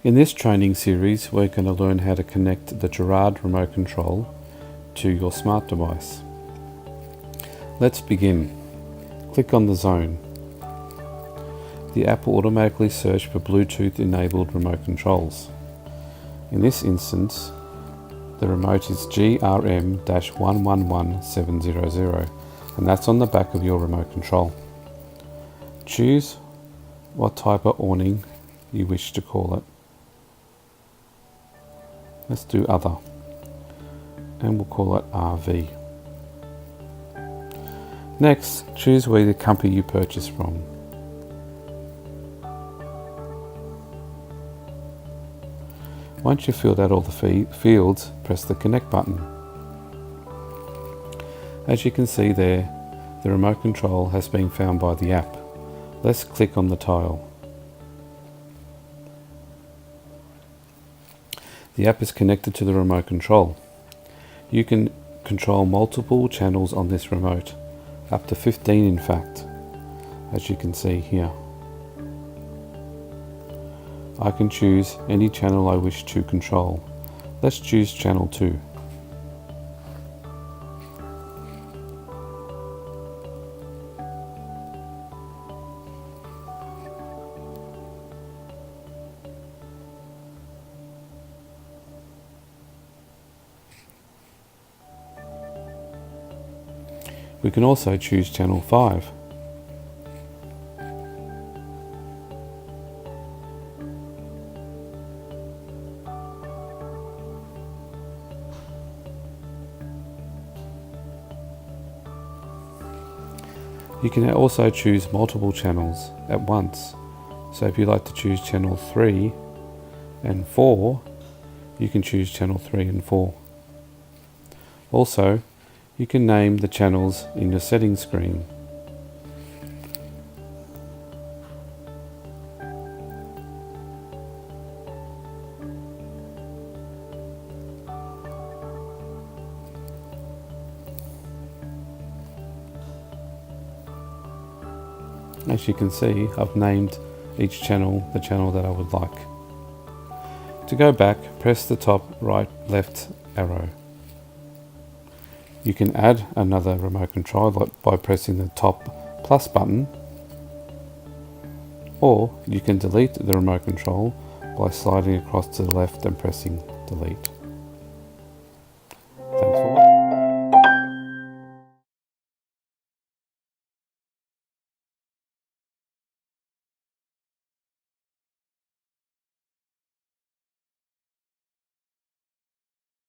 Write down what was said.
In this training series, we're going to learn how to connect the Girard remote control to your smart device. Let's begin. Click on the zone. The app will automatically search for Bluetooth enabled remote controls. In this instance, the remote is GRM-111700, and that's on the back of your remote control. Choose what type of awning you wish to call it. Let's do other, and we'll call it RV. Next, choose where the company you purchase from. Once you've filled out all the fields, press the connect button. As you can see there, the remote control has been found by the app. Let's click on the tile. The app is connected to the remote control. You can control multiple channels on this remote, up to 15 in fact, as you can see here. I can choose any channel I wish to control. Let's choose channel 2. We can also choose channel 5. You can also choose multiple channels at once. So if you like to choose channel 3 and 4, you can choose channel 3 and 4. Also, you can name the channels in your settings screen. As you can see, I've named each channel the channel that I would like. To go back, press the top right left arrow. You can add another remote control by pressing the top plus button, or you can delete the remote control by sliding across to the left and pressing delete.